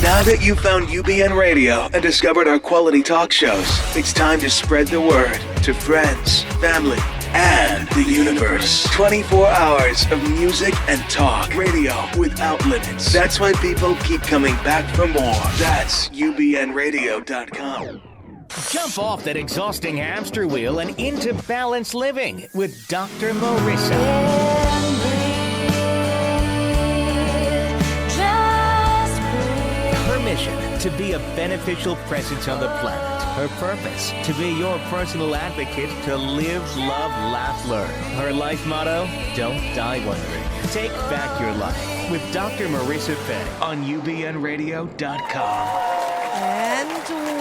Now that you've found UBN Radio and discovered our quality talk shows, it's time to spread the word to friends, family, and the universe. 24 hours of music and talk radio without limits. That's why people keep coming back for more. That's ubnradio.com. Jump off that exhausting hamster wheel and into balanced living with Dr. Marissa. Her mission, to be a beneficial presence on the planet. Her purpose, to be your personal advocate to live, love, laugh, learn. Her life motto, don't die wondering. Take back your life with Dr. Marissa Fay on ubnradio.com. And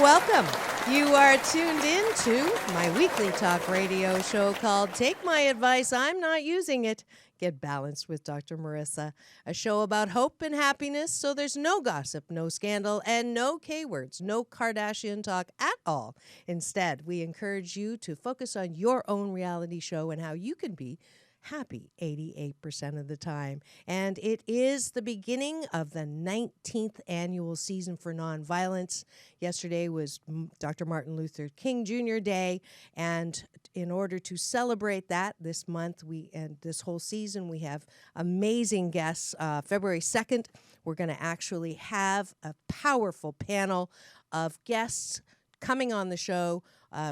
welcome. You are tuned in to my weekly talk radio show called Take My Advice, I'm Not Using It. Get Balanced with Dr. Marissa, a show about hope and happiness, so there's no gossip, no scandal, and no K-words, no Kardashian talk at all. Instead, we encourage you to focus on your own reality show and how you can be happy 88% of the time. And it is the beginning of the 19th annual season for nonviolence. Yesterday was Dr. Martin Luther King Jr. Day, and in order to celebrate that this month, and this whole season, we have amazing guests. February 2nd, we're going to actually have a powerful panel of guests coming on the show.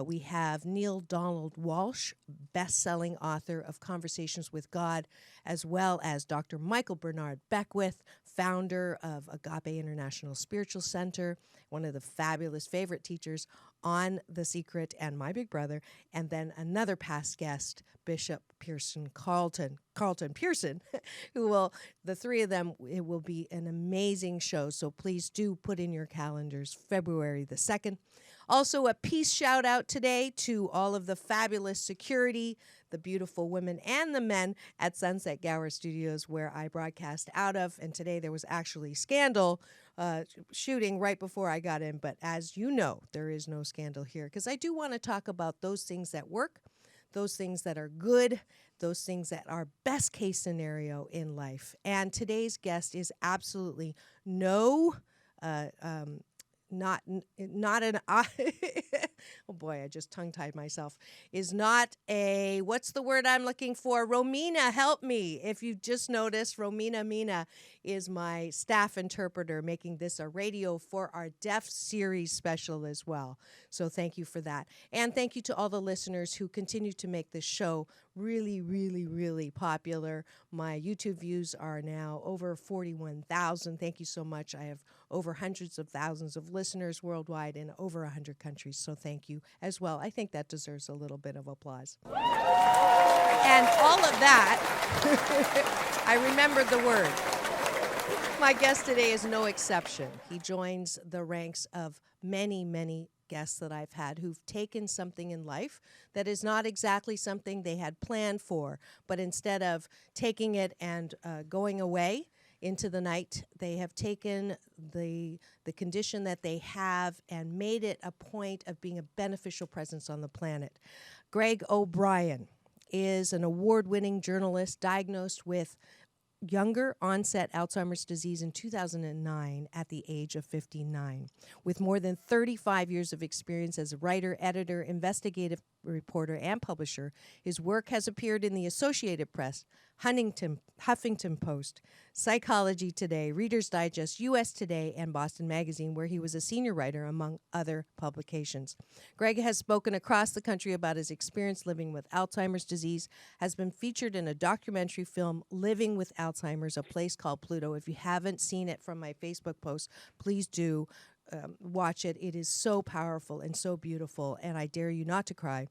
We have Neil Donald Walsh, best-selling author of Conversations with God, as well as Dr. Michael Bernard Beckwith, founder of Agape International Spiritual Center, one of the fabulous favorite teachers on The Secret and My Big Brother, and then another past guest, Bishop Carlton Pearson, who will, the three of them, it will be an amazing show. So please do put in your calendars February the 2nd. Also, a peace shout out today to all of the fabulous security, the beautiful women and the men at Sunset Gower Studios, where I broadcast out of. And today there was actually scandal shooting right before I got in. But as you know, there is no scandal here, because I do want to talk about those things that work, those things that are good, those things that are best case scenario in life. And today's guest is absolutely not an oh boy, I just tongue-tied myself, is not a, what's the word I'm looking for? Romina, help me. If you just noticed, Romina Mina is my staff interpreter, making this a Radio for Our Deaf series special as well. So thank you for that. And thank you to all the listeners who continue to make this show really, really, really popular. My YouTube views are now over 41,000. Thank you so much. I have over hundreds of thousands of listeners worldwide in over 100 countries. So thank you as well. I think that deserves a little bit of applause. And all of that, I remembered the word. My guest today is no exception. He joins the ranks of many, many guests that I've had who've taken something in life that is not exactly something they had planned for, but instead of taking it and going away into the night, they have taken the condition that they have and made it a point of being a beneficial presence on the planet. Greg O'Brien is an award-winning journalist diagnosed with younger onset Alzheimer's disease in 2009 at the age of 59. With more than 35 years of experience as a writer, editor, investigative reporter, and publisher, his work has appeared in the Associated Press, Huffington Post, Psychology Today, Reader's Digest, U.S. Today, and Boston Magazine, where he was a senior writer, among other publications. Greg has spoken across the country about his experience living with Alzheimer's disease, has been featured in a documentary film, Living with Alzheimer's, A Place Called Pluto. If you haven't seen it from my Facebook post, please do watch it. It is so powerful and so beautiful, and I dare you not to cry.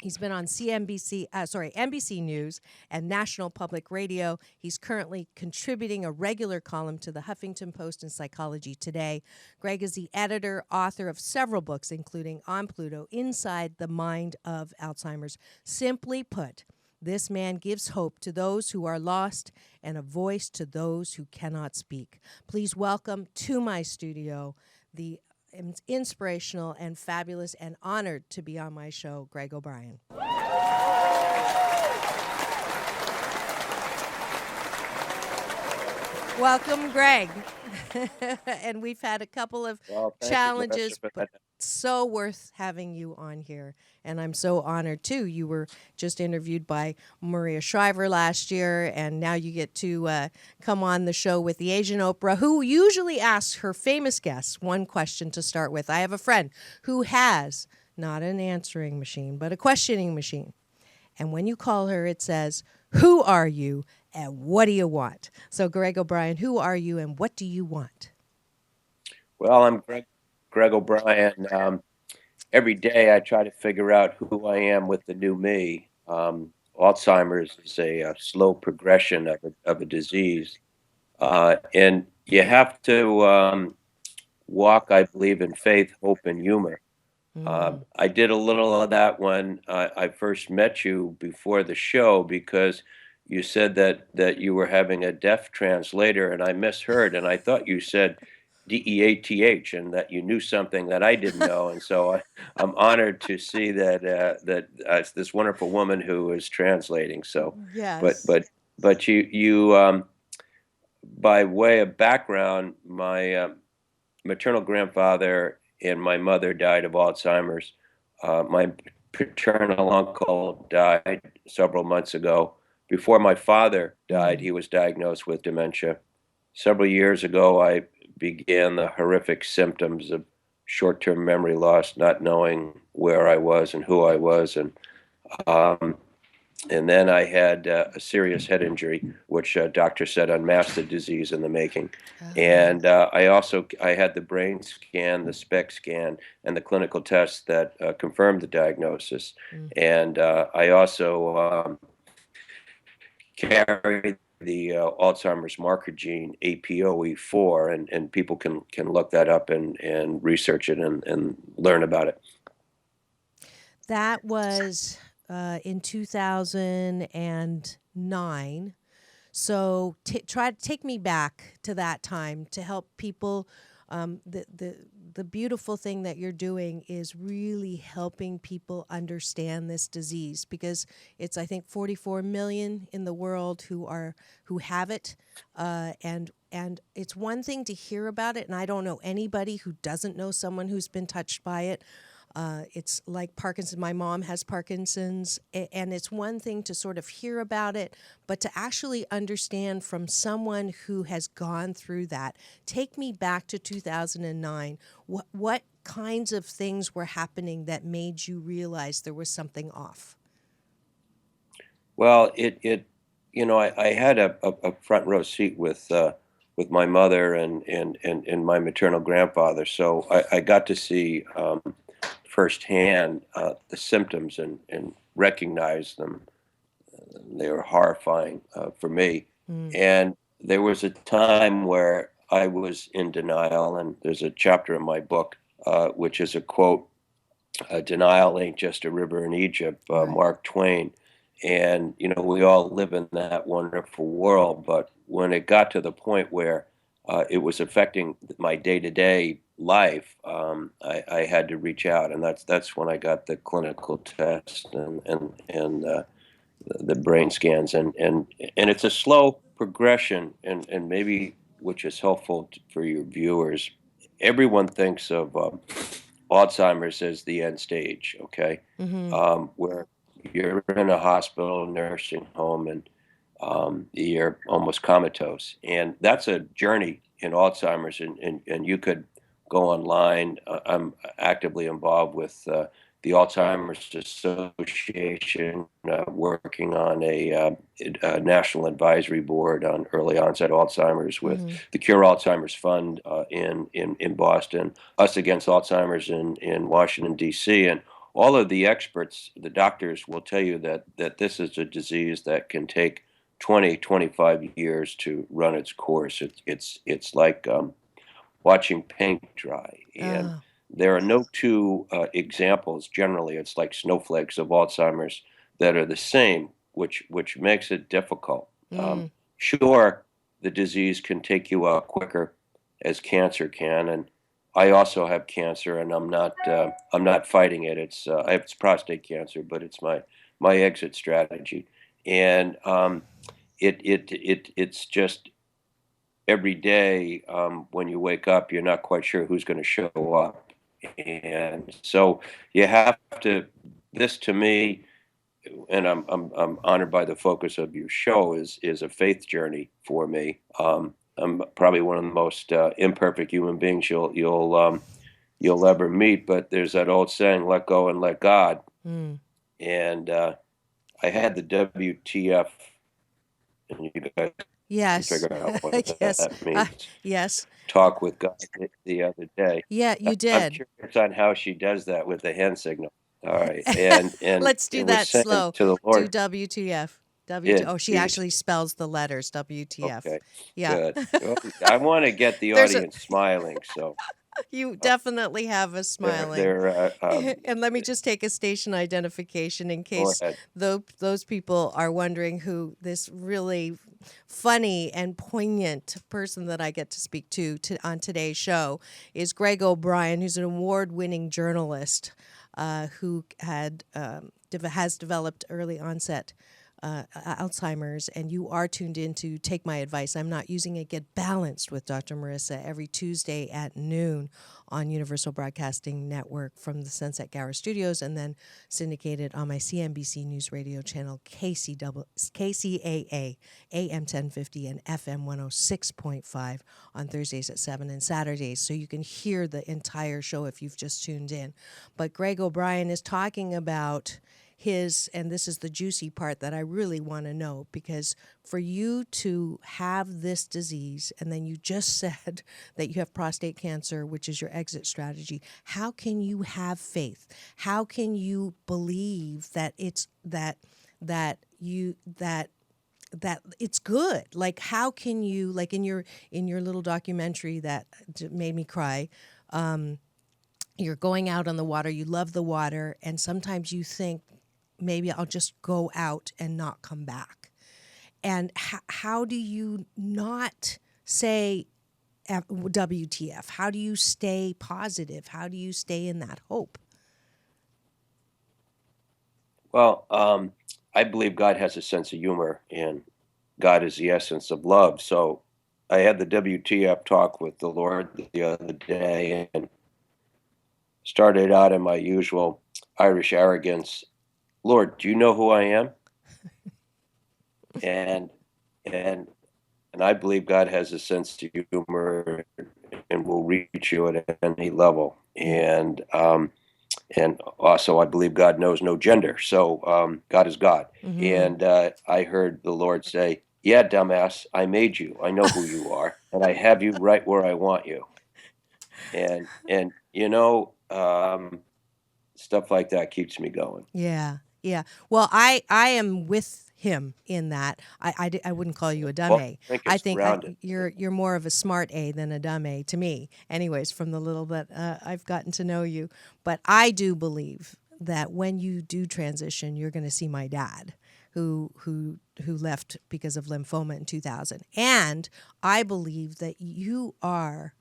He's been on NBC News and National Public Radio. He's currently contributing a regular column to the Huffington Post and Psychology Today. Greg is the editor, author of several books, including On Pluto, Inside the Mind of Alzheimer's. Simply put, this man gives hope to those who are lost and a voice to those who cannot speak. Please welcome to my studio the inspirational and fabulous and honored to be on my show, Greg O'Brien. Welcome, Greg. And we've had a couple of Well, thank you, Marissa, challenges, for but that. so worth having you on here. And I'm so honored too. You were just interviewed by Maria Shriver last year, and now you get to come on the show with the Asian Oprah, who usually asks her famous guests one question to start with. I have a friend who has not an answering machine, but a questioning machine. And when you call her, it says, "Who are you and what do you want?" So, Greg O'Brien, who are you and what do you want? Well, I'm Greg O'Brien. Every day I try to figure out who I am with the new me. Alzheimer's is a slow progression of a disease. And you have to walk, I believe, in faith, hope, and humor. Mm. I did a little of that when I first met you before the show because you said that you were having a deaf translator, and I misheard, and I thought you said DEATH, and that you knew something that I didn't know, and so I'm honored to see that it's this wonderful woman who is translating. So, but Yes. but but you by way of background, my maternal grandfather and my mother died of Alzheimer's. My paternal uncle died several months ago. Before my father died, Mm. he was diagnosed with dementia. Several years ago, I began the horrific symptoms of short term memory loss, not knowing where I was and who I was. Um, and then I had a serious head injury, which doctor said unmasked the disease in the making. Oh. And I had the brain scan, the SPECT scan, and the clinical test that confirmed the diagnosis. Mm. And I also carry the Alzheimer's marker gene APOE4, and people can look that up and research it and learn about it. That was in 2009. So try to take me back to that time to help people. The beautiful thing that you're doing is really helping people understand this disease because it's, I think, 44 million in the world who have it, and it's one thing to hear about it, and I don't know anybody who doesn't know someone who's been touched by it. It's like Parkinson's. My mom has Parkinson's, and it's one thing to sort of hear about it, but to actually understand from someone who has gone through that. Take me back to 2009. What kinds of things were happening that made you realize there was something off? Well, I had a front row seat with my mother and my maternal grandfather, so I got to see firsthand the symptoms and recognize them. They were horrifying for me. Mm. And there was a time where I was in denial, and there's a chapter in my book which is a quote: "Denial ain't just a river in Egypt," Right. Mark Twain. And we all live in that wonderful world, but when it got to the point where it was affecting my day-to-day life, I had to reach out, and that's when I got the clinical test and the brain scans, and it's a slow progression, and maybe which is helpful for your viewers. Everyone thinks of Alzheimer's as the end stage, okay? Mm-hmm. Where you're in a hospital, nursing home, and you're almost comatose. And that's a journey in Alzheimer's, and you could go online. I'm actively involved with the Alzheimer's Association, working on a national advisory board on early onset Alzheimer's with Mm-hmm. the Cure Alzheimer's Fund in Boston, Us Against Alzheimer's in Washington, D.C., and all of the experts, the doctors, will tell you that this is a disease that can take 20, 25 years to run its course. It's like watching paint dry. And Oh. there are no two examples. Generally, it's like snowflakes of Alzheimer's that are the same, which makes it difficult. Mm. Sure, the disease can take you out quicker, as cancer can, and I also have cancer, and I'm not fighting it. It's prostate cancer, but it's my exit strategy, and it's just every day, when you wake up, you're not quite sure who's going to show up. And so you have to, this to me, and I'm honored by the focus of your show, is a faith journey for me. I'm probably one of the most imperfect human beings you'll ever meet, but there's that old saying, let go and let God. Mm. And I had the WTF, and you guys can Yes. figure out what Yes. that means. Yes. Talk with God the other day. Yeah, you I'm did. curious on how she does that with the hand signal. All right, and Let's do it was that saying slow. to the Do Lord, WTF. it Oh, she is actually spells the letters WTF. okay, Yeah. good. Well, I want to get the There's a audience smiling, so You uh, definitely have us they're smiling. they're And let me just take a station identification in go case ahead. those people are wondering who this really funny and poignant person that I get to speak to on today's show is Greg O'Brien, who's an award-winning journalist who has developed early onset Alzheimer's, and you are tuned in to Take My Advice. I'm Not Using It, Get Balanced with Dr. Marissa every Tuesday at noon on Universal Broadcasting Network from the Sunset Gower Studios, and then syndicated on my CNBC News Radio channel KCAA AM 1050 and FM 106.5 on Thursdays at 7 and Saturdays, so you can hear the entire show if you've just tuned in. But Greg O'Brien is talking about and this is the juicy part that I really want to know, because for you to have this disease, and then you just said that you have prostate cancer, which is your exit strategy, how can you have faith? How can you believe that it's that it's good? Like, how can you, like in your little documentary that made me cry, you're going out on the water, you love the water, and sometimes you think, maybe I'll just go out and not come back. And how do you not say WTF? How do you stay positive? How do you stay in that hope? Well, I believe God has a sense of humor, and God is the essence of love. So I had the WTF talk with the Lord the other day, and started out in my usual Irish arrogance. Lord, do you know who I am? And and and I believe God has a sense of humor and will reach you at any level. And also I believe God knows no gender. So God is God. Mm-hmm. And I heard the Lord say, "Yeah, dumbass, I made you. I know who you are, and I have you right where I want you." And stuff like that keeps me going. Yeah, yeah. Well, I am with him in that. I wouldn't call you a dumb Well, A. I think I it's think grounded. you're more of a smart A than a dumb A to me. Anyways, from the little that I've gotten to know you, but I do believe that when you do transition, you're going to see my dad, who left because of lymphoma in 2000, and I believe that you are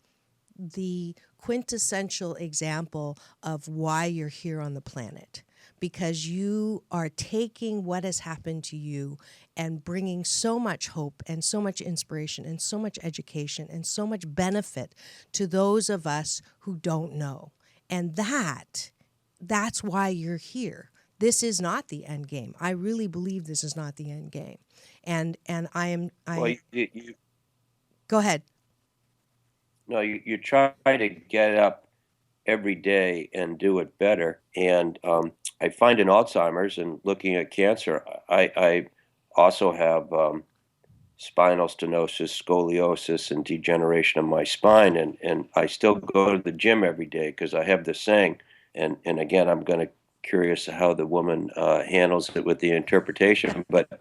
the quintessential example of why you're here on the planet, because you are taking what has happened to you and bringing so much hope and so much inspiration and so much education and so much benefit to those of us who don't know. And that's why you're here. This is not the end game. I really believe this is not the end game. And Well, you go ahead. no, you try to get up every day and do it better. And I find in Alzheimer's and looking at cancer, I also have spinal stenosis, scoliosis, and degeneration of my spine. And I still go to the gym every day because I have this saying. And again, I'm going to curious how the woman handles it with the interpretation. But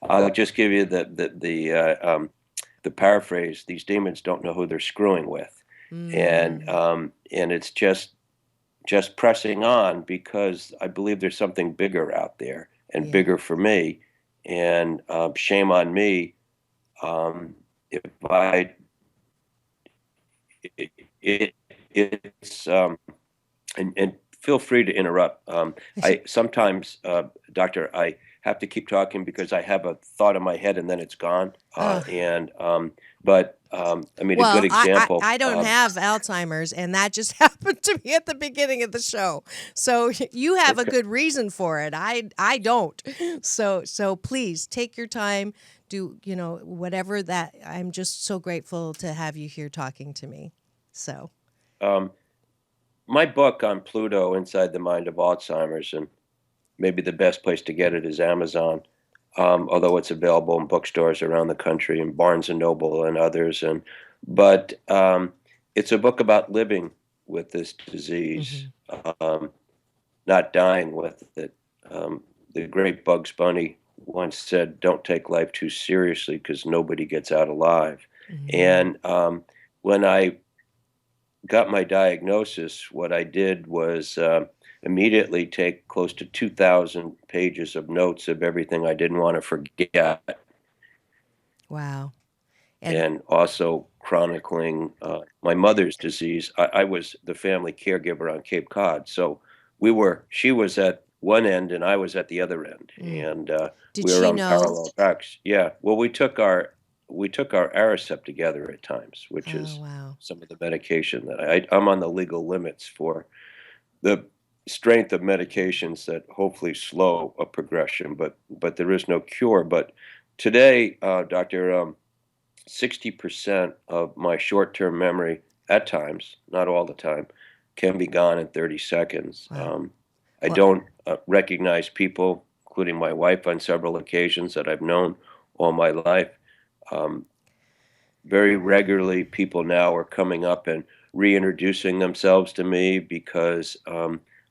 I'll just give you the paraphrase: "These demons don't know who they're screwing with," and it's just pressing on because I believe there's something bigger out there and Yeah. bigger for me. And shame on me if I it's and feel free to interrupt. I sometimes, doctor, I have to keep talking because I have a thought in my head and then it's gone. Oh. I mean, a Well, good example. I don't have Alzheimer's, and that just happened to me at the beginning of the show. So you have a Okay. good reason for it. I don't. So please take your time. Do whatever that. I'm just so grateful to have you here talking to me. So Um, my book on Pluto, Inside the Mind of Alzheimer's, and maybe the best place to get it is Amazon, although it's available in bookstores around the country and Barnes and Noble and others. But it's a book about living with this disease, um, not dying with it. The great Bugs Bunny once said, "Don't take life too seriously because nobody gets out alive." And when I got my diagnosis, what I did was immediately take close to 2,000 pages of notes of everything I didn't want to forget, wow. And and also chronicling my mother's disease. I was the family caregiver on Cape Cod, so she was at one end and I was at the other end, and did we were she on know? parallel tracks. Yeah, well, we took our Aricept together at times, which Oh is wow. some of the medication that I'm on the legal limits for the strength of medications that hopefully slow a progression, but there is no cure. But today, Doctor, 60% of my short-term memory, at times, not all the time, can be gone in 30 seconds. Wow. I Well, don't recognize people, including my wife, on several occasions that I've known all my life. Um, Very regularly, people now are coming up and reintroducing themselves to me because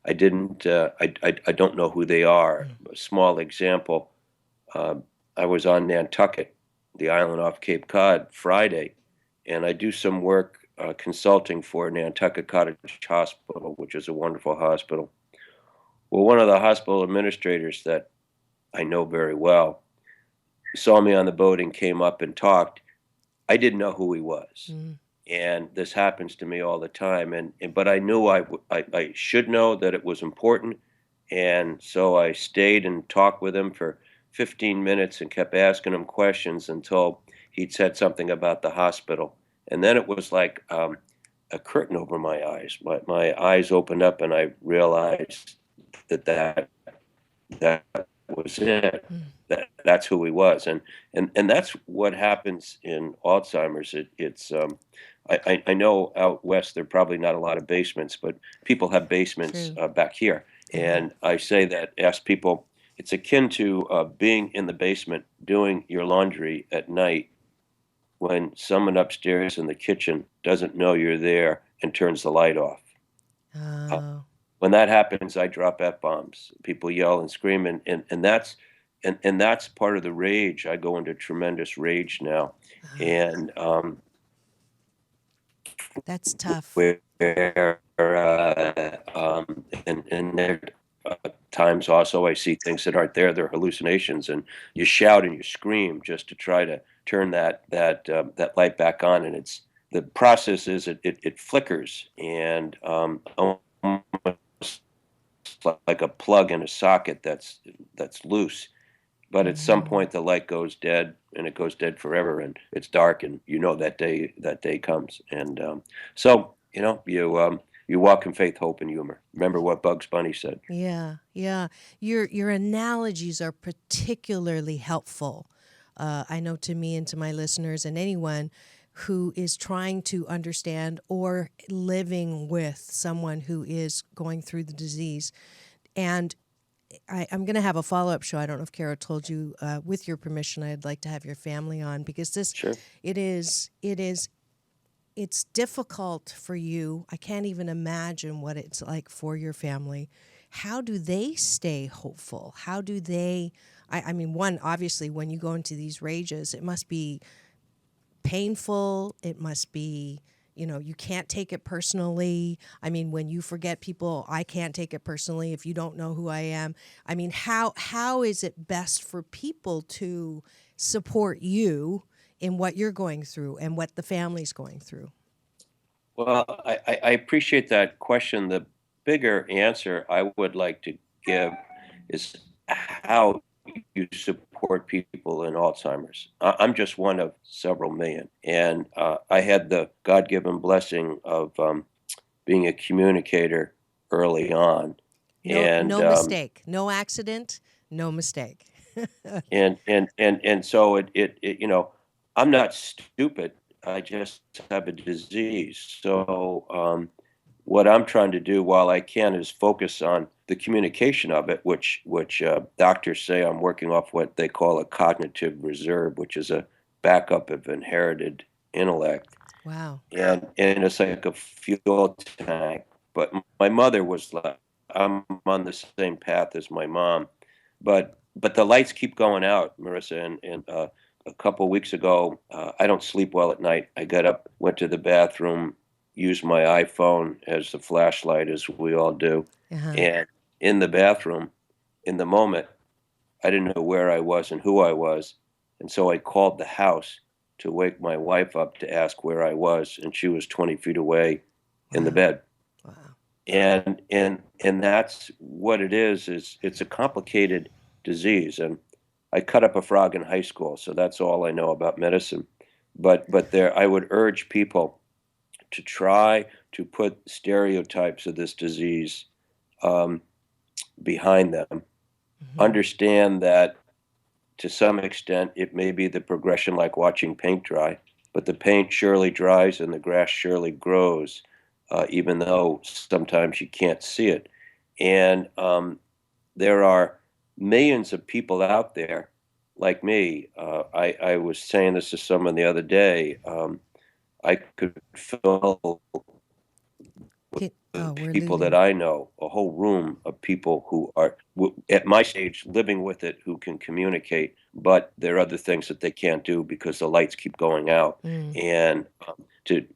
I didn't, I don't know who they are. A small example, uh, I was on Nantucket, the island off Cape Cod, Friday, and I do some work consulting for Nantucket Cottage Hospital, which is a wonderful hospital. Well, one of the hospital administrators that I know very well saw me on the boat and came up and talked. I didn't know who he was. mm, And this happens to me all the time. But I knew I should know that it was important. And so I stayed and talked with him for 15 minutes and kept asking him questions until he'd said something about the hospital. And then it was like a curtain over my eyes. My eyes opened up and I realized that was it. mm. That's who he was, and that's what happens in Alzheimer's. I know out west there are probably not a lot of basements, but people have basements True. back here, and I say that ask people. It's akin to being in the basement doing your laundry at night when someone upstairs in the kitchen doesn't know you're there and turns the light off. Uh, Oh. when that happens, I drop F-bombs. People yell and scream, and that's part of the rage. I go into tremendous rage now, and That's tough. and there times also I see things that aren't there. They're hallucinations, and you shout and you scream just to try to turn that light back on. And it's the process is it flickers and almost like a plug in a socket that's loose. But at some Mhm. point, the light goes dead, and it goes dead forever, and it's dark, and you know that day comes. And so you walk in faith, hope, and humor. Remember what Bugs Bunny said. Yeah, yeah. Your analogies are particularly helpful. I know to me and to my listeners and anyone who is trying to understand or living with someone who is going through the disease. And I'm going to have a follow-up show. I don't know if Kara told you. With your permission, I'd like to have your family on because Sure. it's difficult for you. I can't even imagine what it's like for your family. How do they stay hopeful? How do they? I mean, one, obviously, when you go into these rages, it must be painful. It must be, you can't take it personally. I mean, when you forget people, I can't take it personally if you don't know who I am. I mean, how is it best for people to support you in what you're going through and what the family's going through? Well, I appreciate that question. The bigger answer I would like to give is how you support people in Alzheimer's. I'm just one of several million. And I had the God given blessing of being a communicator early on. No, And no mistake, no accident, no mistake. and so it I'm not stupid. I just have a disease. So what I'm trying to do while I can is focus on the communication of it, which doctors say I'm working off what they call a cognitive reserve, which is a backup of inherited intellect. Wow. And it's like a fuel tank. But my mother was like, I'm on the same path as my mom, but the lights keep going out, Marissa. And a couple of weeks ago, I don't sleep well at night. I got up, went to the bathroom, used my iPhone as the flashlight, as we all do, Uh-huh. and in the bathroom, in the moment, I didn't know where I was and who I was, and so I called the house to wake my wife up to ask where I was, and she was 20 feet away in the Wow. bed. Wow. And that's what it is it's a complicated disease. And I cut up a frog in high school, so that's all I know about medicine. But there, I would urge people to try to put stereotypes of this disease um, behind them. Understand that to some extent it may be the progression like watching paint dry, but the paint surely dries and the grass surely grows, even though sometimes you can't see it. And there are millions of people out there like me. I was saying this to someone the other day. I could fill We're people that losing. I know, a whole room of people who are at my stage living with it, who can communicate, but there are other things that they can't do because the lights keep going out. Mm. And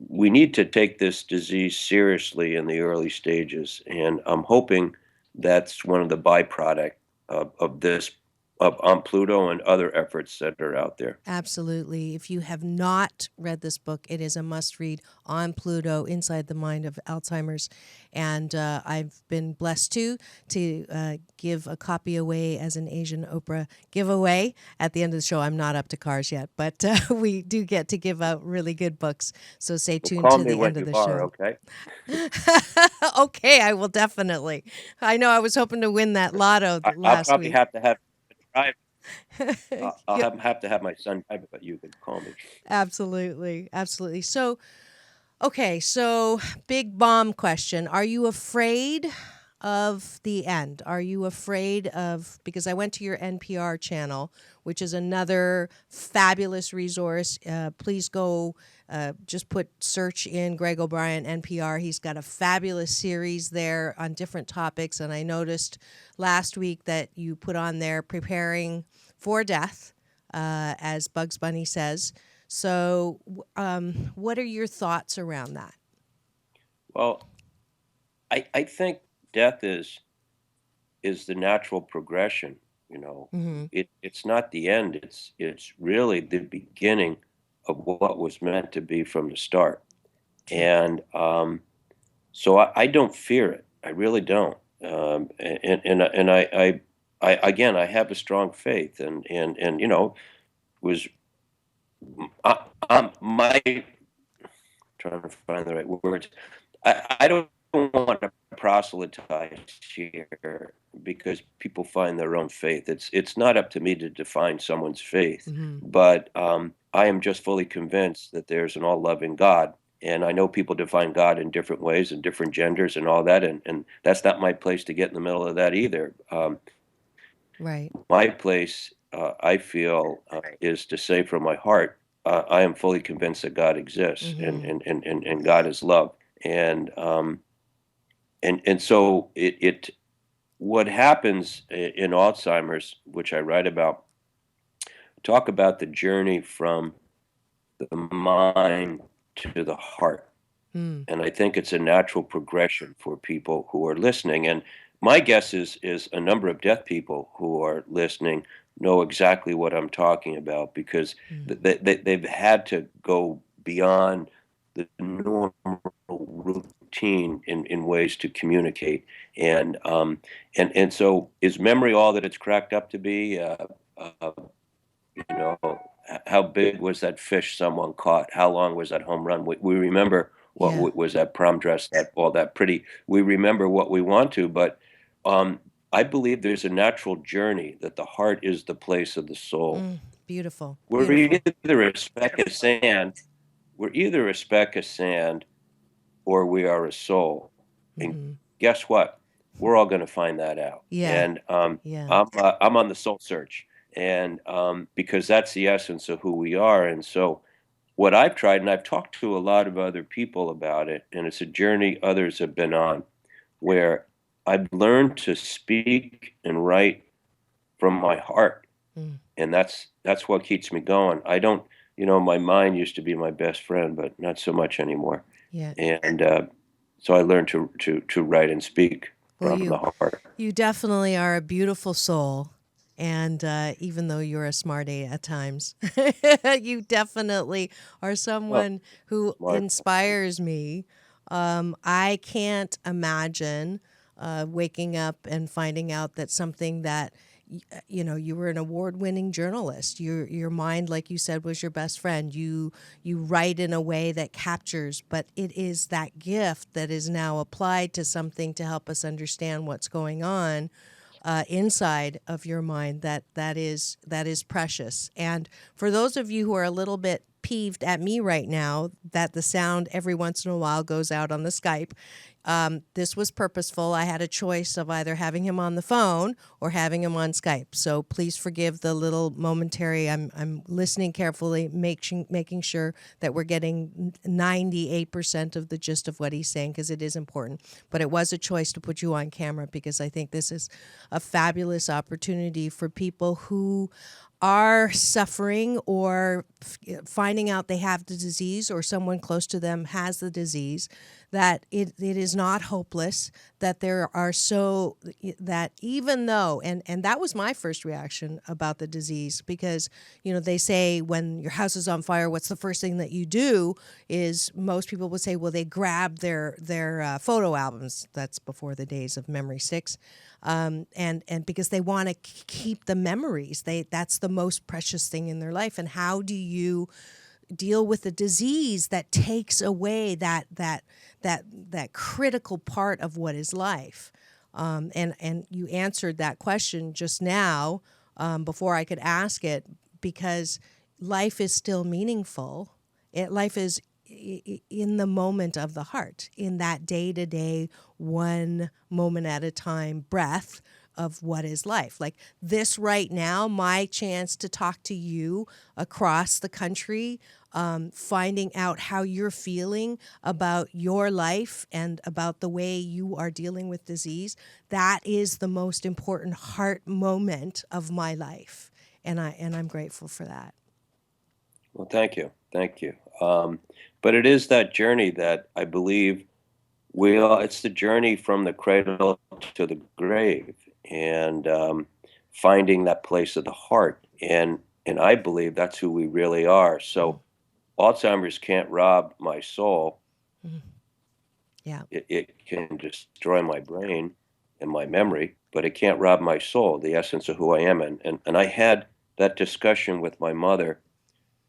we need to take this disease seriously in the early stages. And I'm hoping that's one of the byproduct of this, on Pluto and other efforts that are out there. Absolutely. If you have not read this book, it is a must read on Pluto, Inside the Mind of Alzheimer's. And I've been blessed to give a copy away as an Asian Oprah giveaway at the end of the show. I'm not up to cars yet, but we do get to give out really good books. So stay tuned Call to me the when end of you the are, show. okay? Okay, I will definitely. I know I was hoping to win that lotto I'll last probably week. have to have a drive. I'll Yep. have to have my son drive it, but you can call me. Absolutely. Absolutely. So, okay, so big bomb question. Are you afraid of the end? Are you afraid of, because I went to your NPR channel, which is another fabulous resource. Please go just put search in Greg O'Brien NPR. He's got a fabulous series there on different topics. And I noticed last week that you put on there preparing for death, as Bugs Bunny says. So, what are your thoughts around that? Well, I think death is the natural progression. You know, Mm-hmm. it's not the end. It's really the beginning of what was meant to be from the start. And so I don't fear it. I really don't. And I again I have a strong faith, and was my trying to find the right words. I don't want to proselytize here because people find their own faith. It's not up to me to define someone's faith, Mm-hmm. but I am just fully convinced that there's an all-loving God. And I know people define God in different ways and different genders and all that, and that's not my place to get in the middle of that either. Right. My place, I feel, is to say from my heart, I am fully convinced that God exists, and Mm-hmm. and God is love. And so it what happens in Alzheimer's, which I write about, talk about the journey from the mind to the heart. Mm. And I think it's a natural progression for people who are listening. And my guess is a number of deaf people who are listening know exactly what I'm talking about, because Mm. they've had to go beyond the normal route routine in ways to communicate. And so is memory all that it's cracked up to be? Uh, you know, how big was that fish someone caught? How long was that home run? We remember what Yeah. was that prom dress, that all that pretty. We remember what we want to, but um, I believe there's a natural journey that the heart is the place of the soul. Beautiful. We're Beautiful. either a speck of sand. We're either a speck of sand or we are a soul. And guess what? We're all going to find that out. Yeah. And Yeah. I'm on the soul search, and because that's the essence of who we are. And so, what I've tried, and I've talked to a lot of other people about it, and it's a journey others have been on, where I've learned to speak and write from my heart, and that's what keeps me going. I don't, my mind used to be my best friend, but not so much anymore. Yeah. And so I learned to write and speak Well, from the heart. you definitely are a beautiful soul. And even though you're a smarty at times, you definitely are someone who smart. inspires me. I can't imagine waking up and finding out that something that you were an award-winning journalist. Your mind, like you said, was your best friend. You write in a way that captures, but it is that gift that is now applied to something to help us understand what's going on inside of your mind. That is precious. And for those of you who are a little bit peeved at me right now that the sound every once in a while goes out on the Skype, this was purposeful. I had a choice of either having him on the phone or having him on Skype. So please forgive the little momentary. I'm listening carefully, making sure that we're getting 98% of the gist of what he's saying, because it is important. But it was a choice to put you on camera because I think this is a fabulous opportunity for people who are suffering or finding out they have the disease or someone close to them has the disease, that it is not hopeless, that there are that even though, and that was my first reaction about the disease, because, they say when your house is on fire, what's the first thing that you do is most people would say, well, they grab their photo albums. That's before the days of memory sticks. And because they want to keep the memories, that's the most precious thing in their life. And how do you deal with a disease that takes away that critical part of what is life? And you answered that question just now before I could ask it, because life is still meaningful. Life is in the moment of the heart, in that day-to-day, one moment at a time breath of what is life. Like this right now, my chance to talk to you across the country, finding out how you're feeling about your life and about the way you are dealing with disease, that is the most important heart moment of my life. And I'm grateful for that. Well, thank you. But it is that journey that I believe it's the journey from the cradle to the grave, and finding that place of the heart. And I believe that's who we really are. So Alzheimer's can't rob my soul. Yeah. It can destroy my brain and my memory, but it can't rob my soul, the essence of who I am. And I had that discussion with my mother.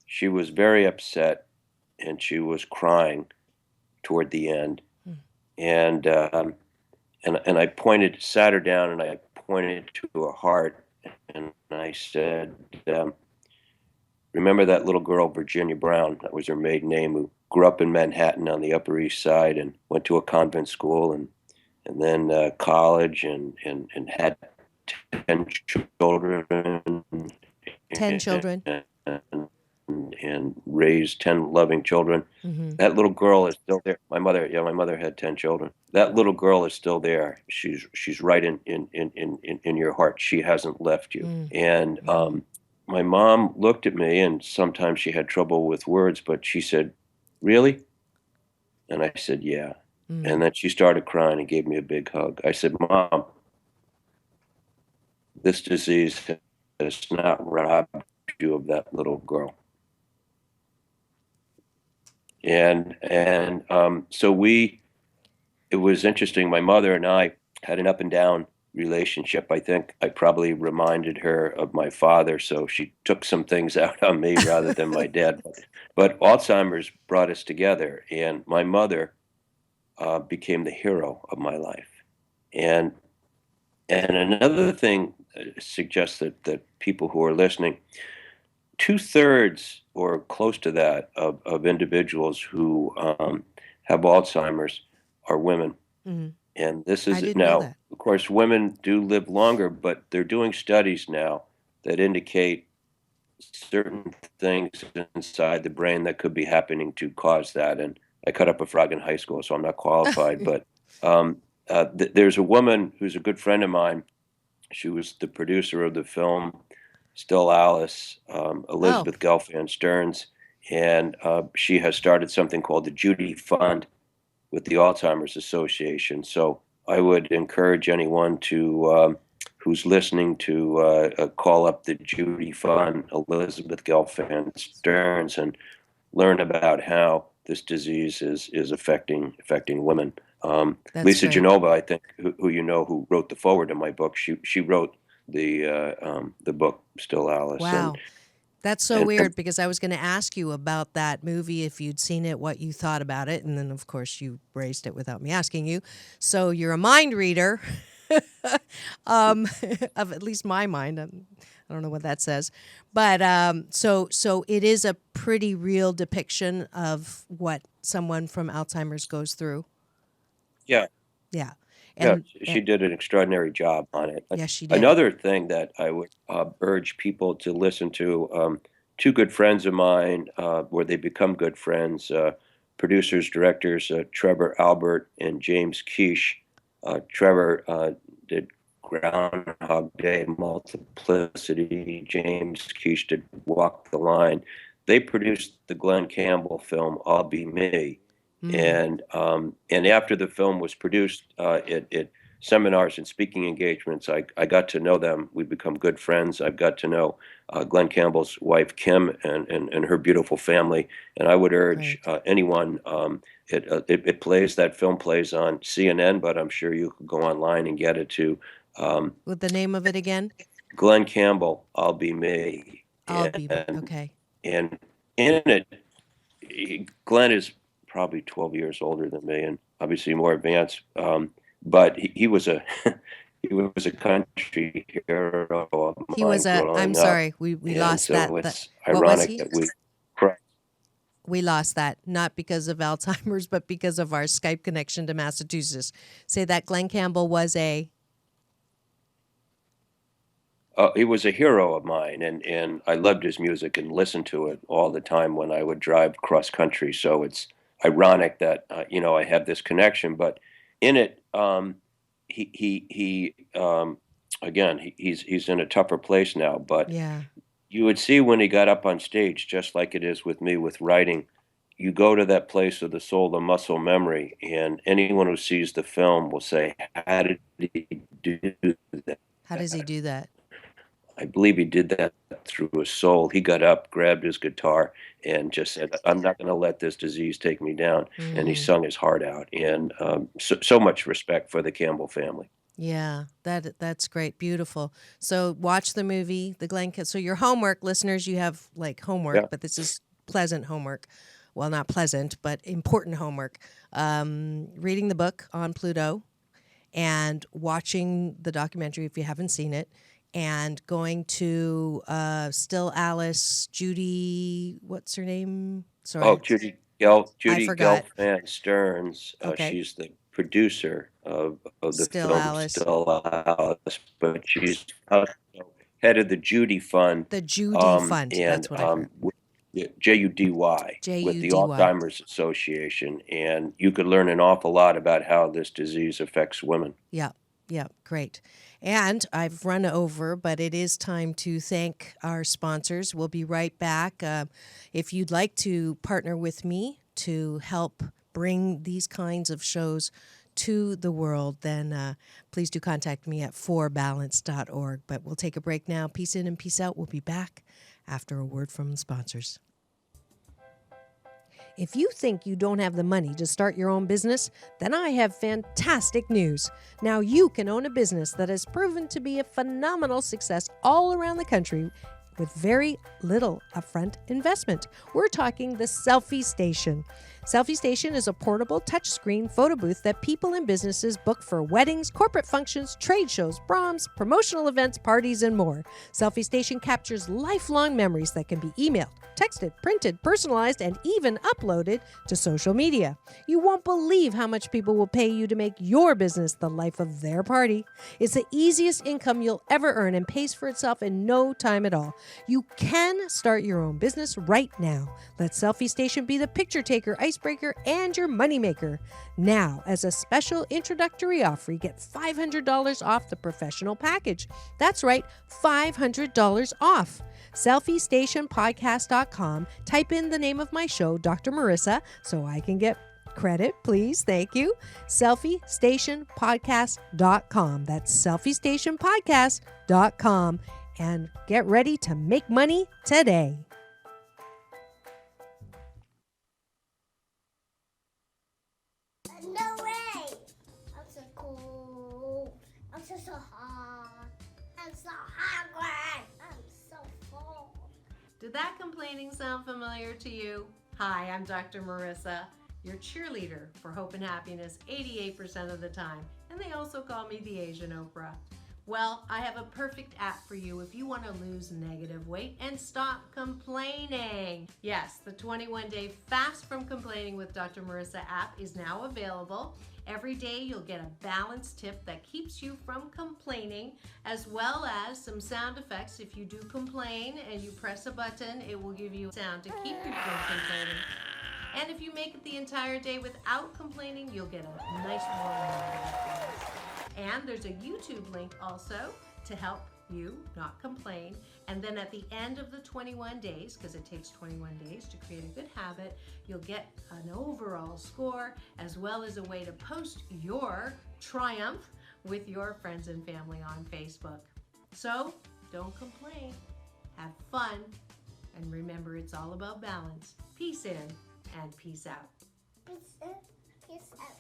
She was very upset, and she was crying toward the end. And I sat her down, and I pointed to her heart, and I said, remember that little girl, Virginia Brown, that was her maiden name, who grew up in Manhattan on the Upper East Side and went to a convent school and then college and had 10 children. 10 children. And raised 10 loving children. That little girl is still there. My mother had 10 children. That little girl is still there. She's right in your heart. She hasn't left you. And my mom looked at me, and sometimes she had trouble with words, but she said, "Really?" And I said, "Yeah." And then she started crying and gave me a big hug. I said, "Mom, this disease has not robbed you of that little girl." And so we it was interesting. My mother and I had an up and down relationship. I think I probably reminded her of my father, so she took some things out on me rather than my dad. But Alzheimer's brought us together, and my mother became the hero of my life. And another thing suggests that people who are listening, 2/3 or close to that of individuals who have Alzheimer's are women. Mhm. And this I is didn't know now, that. of course, women do live longer, but they're doing studies now that indicate certain things inside the brain that could be happening to cause that. And I cut up a frog in high school, so I'm not qualified. But there's a woman who's a good friend of mine. She was the producer of the film Still Alice, Oh, Elizabeth Gelfand Stearns, and she has started something called the Judy Fund with the Alzheimer's Association. So I would encourage anyone to who's listening to call up the Judy Fund, Elizabeth Gelfand Stearns, and learn about how this disease is affecting women. that's Lisa great. Genova, I think, who you know, who wrote the foreword to my book, she wrote the book Still Alice, Wow. That's so and weird because I was going to ask you about that movie, if you'd seen it, what you thought about it. And then, of course, you raised it without me asking you. So you're a mind reader um, of at least my mind. I don't know what that says. But so it is a pretty real depiction of what someone from Alzheimer's goes through. yeah. Yeah. Yeah, And she did an extraordinary job on it. yes, she did. Another thing that I would urge people to listen to, two good friends of mine, where they become good friends, producers, directors, Trevor Albert and James Quiche. Trevor did Groundhog Day, Multiplicity. James Quiche did Walk the Line. They produced the Glen Campbell film I'll Be Me, Mm, and after the film was produced, it seminars and speaking engagements, I got to know them. We become good friends. I've got to know Glenn Campbell's wife Kim and her beautiful family. And I would urge great. anyone. It plays, that film plays on CNN, but I'm sure you could go online and get it too. Um, With the name of it again? Glenn Campbell, I'll Be Me, I'll be and okay. and in it, Glenn is probably 12 years older than me, and obviously more advanced. But he was a he was a country hero of He was mine a. I'm growing up, sorry, we and lost that. so That it's what was ironic he? that we. Right. We lost that not because of Alzheimer's, but because of our Skype connection to Massachusetts. Say that Glenn Campbell was a. He was a hero of mine, and I loved his music and listened to it all the time when I would drive cross country. So it's ironic that I have this connection, but in it, he again, he's in a tougher place now. But Yeah. you would see when he got up on stage, just like it is with me with writing, you go to that place of the soul, the muscle memory, and anyone who sees the film will say, "How did he do that?" How does he do that? I believe he did that through his soul. He got up, grabbed his guitar, and just said, "I'm not going to let this disease take me down." And he Hmm. sung his heart out. And so much respect for the Campbell family. Yeah, that's great, beautiful. So watch the movie, The Glen. So your homework, listeners, you have like Yeah. homework, but this is pleasant homework. Well, not pleasant, but important homework. Reading the book on Pluto, and watching the documentary if you haven't seen it, and going to Still Alice, Judy, what's her name? Oh, Sorry, I Judy forgot. Gelfand Stearns. Okay, She's the producer of the Still film Alice, Still Alice, but she's also head of the Judy Fund, the Judy Fund. and That's what I heard. Judy J with U the D Y. Alzheimer's Association, and you could learn an awful lot about how this disease affects women. Yeah, yeah, great. And I've run over, but it is time to thank our sponsors. We'll be right back. If you'd like to partner with me to help bring these kinds of shows to the world, then please do contact me at forbalance.org. But we'll take a break now. Peace in and peace out. We'll be back after a word from the sponsors. If you think you don't have the money to start your own business, then I have fantastic news. Now you can own a business that has proven to be a phenomenal success all around the country with very little upfront investment. We're talking the Selfie Station. Selfie Station is a portable touchscreen photo booth that people and businesses book for weddings, corporate functions, trade shows, proms, promotional events, parties, and more. Selfie Station captures lifelong memories that can be emailed, texted, printed, personalized, and even uploaded to social media. You won't believe how much people will pay you to make your business the life of their party. It's the easiest income you'll ever earn and pays for itself in no time at all. You can start your own business right now. Let Selfie Station be the picture taker, icebreaker, and your moneymaker. Now, as a special introductory offer, you get $500 off the professional package. That's right, $500 off. SelfieStationPodcast.com. Type in the name of my show, Dr. Marissa, so I can get credit, please. Thank you. SelfieStationPodcast.com. That's SelfieStationPodcast.com. And get ready to make money today. No way! I'm so cold. I'm so hot. I'm so hungry. I'm so full. Did that complaining sound familiar to you? Hi, I'm Dr. Marissa, your cheerleader for hope and happiness 88% of the time. And they also call me the Asian Oprah. Well, I have a perfect app for you if you want to lose negative weight and stop complaining. Yes, the 21-day Fast from Complaining with Dr. Marissa app is now available. Every day you'll get a balanced tip that keeps you from complaining, as well as some sound effects. If you do complain and you press a button, it will give you sound to keep you from complaining. And if you make it the entire day without complaining, you'll get a nice warm hug. And there's a YouTube link also to help you not complain. And then at the end of the 21 days, because it takes 21 days to create a good habit, you'll get an overall score as well as a way to post your triumph with your friends and family on Facebook. So don't complain, have fun, and remember it's all about balance. Peace in and peace out. Peace in, peace out.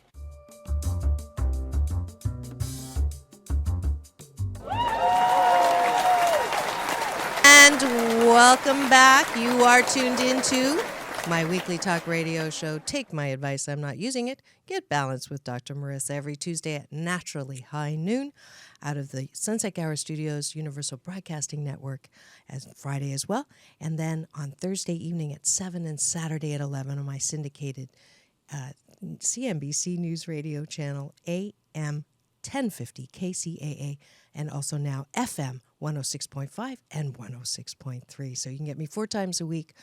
And welcome back. You are tuned into my weekly talk radio show, Take My Advice, I'm Not Using It. Get Balanced with Dr. Marissa every Tuesday at naturally high noon out of the Sunset Gower Studios, Universal Broadcasting Network, as Friday as well. And then on Thursday evening at 7 and Saturday at 11 on my syndicated CNBC News Radio channel, AM 1050 KCAA, and also now FM 106.5 and 106.3. So you can get me 4 times a week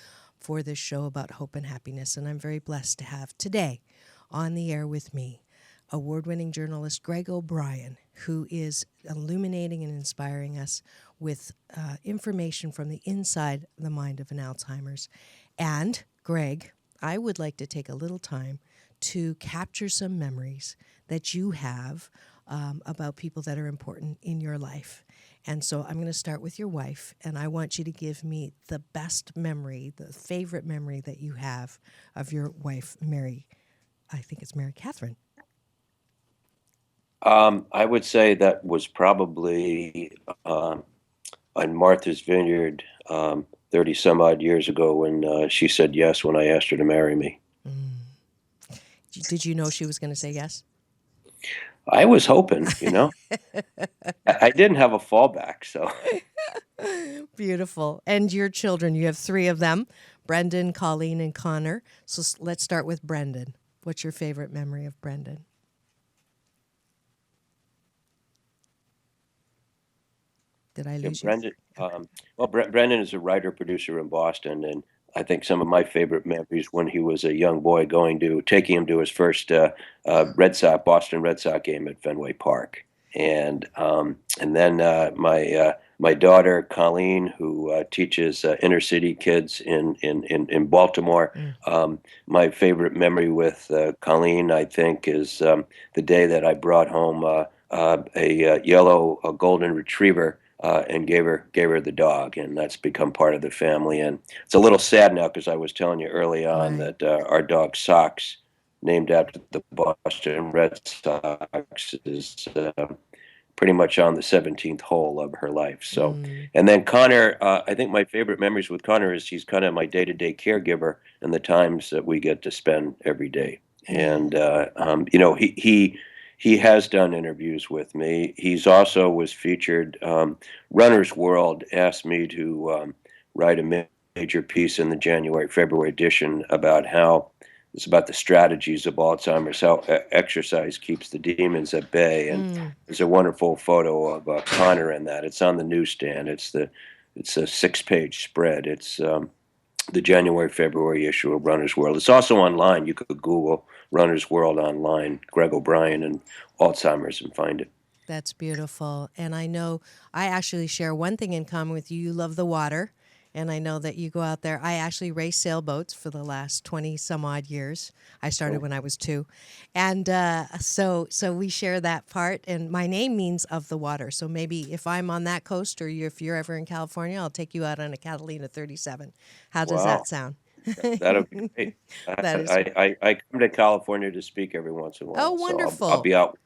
for this show about hope and happiness. And I'm very blessed to have today on the air with me award-winning journalist Greg O'Brien, who is illuminating and inspiring us with information from the inside the mind of an Alzheimer's. And Greg, I would like to take a little time to capture some memories that you have about people that are important in your life. And so I'm going to start with your wife, and I want you to give me the best memory, the favorite memory that you have of your wife, Mary. I think it's Mary Catherine. I would say that was probably on Martha's Vineyard 30 some odd years ago when she said yes when I asked her to marry me. Did you know she was going to say yes? I was hoping, you know. I didn't have a fallback, so. Beautiful. And your children, you have 3 of them, Brendan, Colleen, and Connor. So let's start with Brendan. What's your favorite memory of Brendan? Did I lose Brendan, you? Brendan is a writer, producer in Boston, and I think some of my favorite memories when he was a young boy taking him to his first Boston Red Sox game at Fenway Park. And then my daughter, Colleen, who teaches inner city kids in Baltimore. My favorite memory with Colleen, I think, is the day that I brought home a golden retriever and gave her the dog, and that's become part of the family. And it's a little sad now because I was telling you early on Right. that our dog Sox, named after the Boston Red Sox, is pretty much on the 17th hole of her life. So, Mm. and then Connor, I think my favorite memories with Connor is he's kind of my day-to-day caregiver and the times that we get to spend every day. Yeah. And he has done interviews with me. He's also was featured. Runner's World asked me to write a major piece in the January-February edition about how it's about the strategies of Alzheimer's, how exercise keeps the demons at bay. And Mm. there's a wonderful photo of Connor in that. It's on the newsstand. It's a 6-page spread. It's the January-February issue of Runner's World. It's also online. You could Google Runner's World online, Greg O'Brien and Alzheimer's, and find it. That's beautiful. And I know I actually share one thing in common with you. You love the water. And I know that you go out there. I actually race sailboats for the last 20 some odd years. I started when I was 2. And so we share that part. And my name means of the water. So maybe if I'm on that coast or if you're ever in California, I'll take you out on a Catalina 37. How does Wow. that sound? That'll be great. That is. I come to California to speak every once in a Oh, while, so I'll wonderful. be out.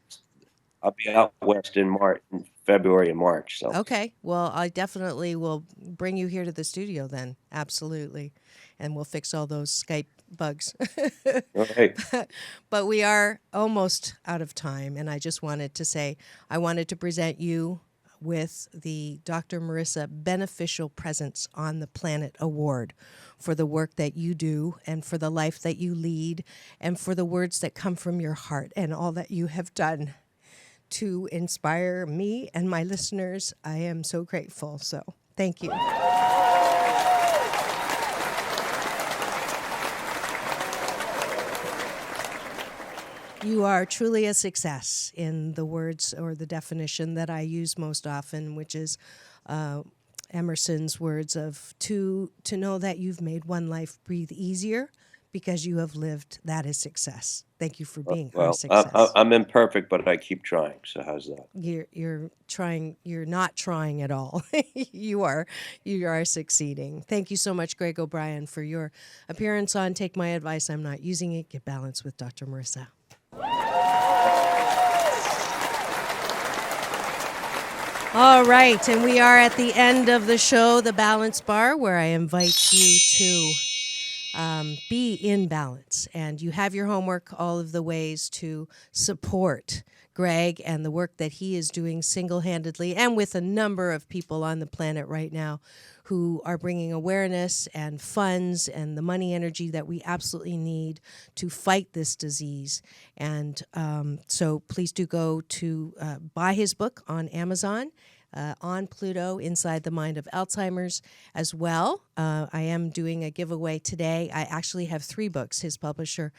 I'll be out west in February and March. So Okay. Well, I definitely will bring you here to the studio then. Absolutely. And we'll fix all those Skype bugs. okay. But we are almost out of time. And I just wanted to say, I wanted to present you with the Dr. Marissa Beneficial Presence on the Planet Award for the work that you do and for the life that you lead and for the words that come from your heart and all that you have done to inspire me and my listeners. I am so grateful. So thank you. You are truly a success in the words or the definition that I use most often, which is Emerson's words of to know that you've made one life breathe easier because you have lived. That is success. Thank you for being our Well, success. I'm imperfect, but I keep trying. So how's that? You're trying. You're not trying at all. You are succeeding. Thank you so much, Greg O'Brien, for your appearance on Take My Advice. I'm Not Using It. Get Balanced with Dr. Marissa. All right, and we are at the end of the show, The Balance Bar, where I invite you to be in balance. And you have your homework, all of the ways to support Greg and the work that he is doing single-handedly and with a number of people on the planet right now who are bringing awareness and funds and the money energy that we absolutely need to fight this disease. And so please do go to buy his book on Amazon. On Pluto, Inside the Mind of Alzheimer's as well. I am doing a giveaway today. I actually have 3 books. His publisher,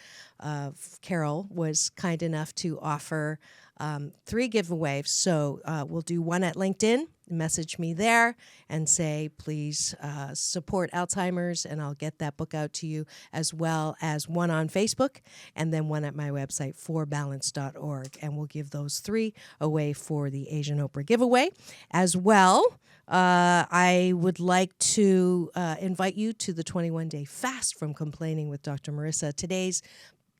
Carol, was kind enough to offer 3 giveaways. So we'll do one at LinkedIn. Message me there and say, please support Alzheimer's, and I'll get that book out to you, as well as one on Facebook and then one at my website, forbalance.org. And we'll give those 3 away for the Asian Oprah giveaway. As well, I would like to invite you to the 21-day fast from complaining with Dr. Marissa. Today's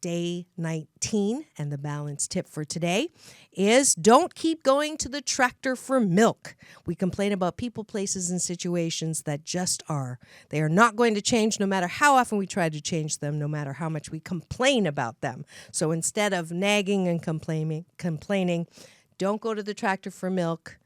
day 19, and the balance tip for today is don't keep going to the tractor for milk. We complain about people, places, and situations that just are. They are not going to change no matter how often we try to change them, no matter how much we complain about them. So instead of nagging and complaining, don't go to the tractor for milk.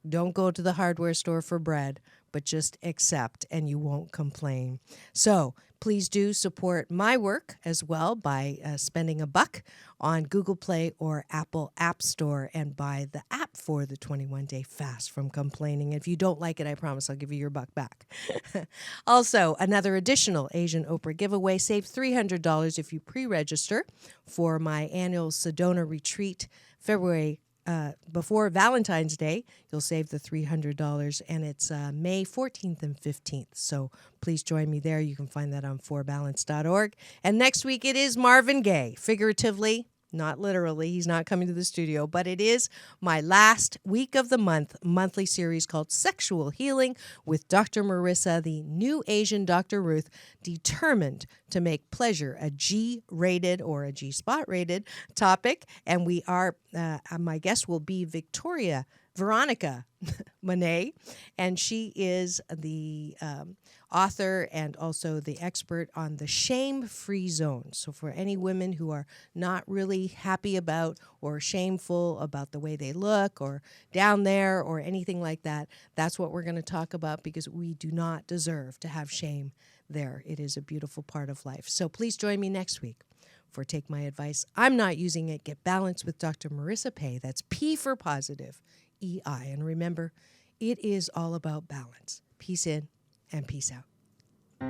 Don't go to the hardware store for bread, but just accept and you won't complain. So please do support my work as well by spending $1 on Google Play or Apple App Store and buy the app for the 21-day fast from complaining. If you don't like it, I promise I'll give you your $1 back. Also, another additional Asian Oprah giveaway. Save $300 if you pre-register for my annual Sedona retreat, February before Valentine's Day. You'll save the $300, and it's May 14th and 15th. So please join me there. You can find that on forbalance.org. And next week it is Marvin Gaye, figuratively, Not literally, he's not coming to the studio, but it is my last week of the month monthly series called Sexual Healing with Dr. Marissa, the new Asian Dr. Ruth, determined to make pleasure a G-rated or a G-spot rated topic. And we are, my guest will be Veronica Monet, and she is the author and also the expert on the shame-free zone. So for any women who are not really happy about or shameful about the way they look or down there or anything like that, that's what we're going to talk about, because we do not deserve to have shame there. It is a beautiful part of life. So please join me next week for Take My Advice. I'm Not Using It. Get Balanced with Dr. Marissa Pay. That's P for positive, EI. And remember, it is all about balance. Peace in and peace out. I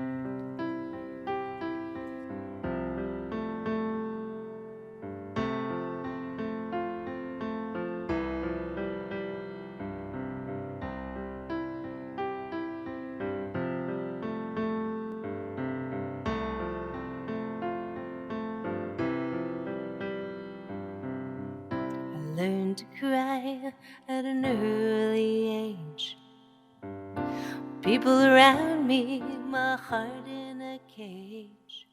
learned to cry at an early age. People around me, my heart in a cage.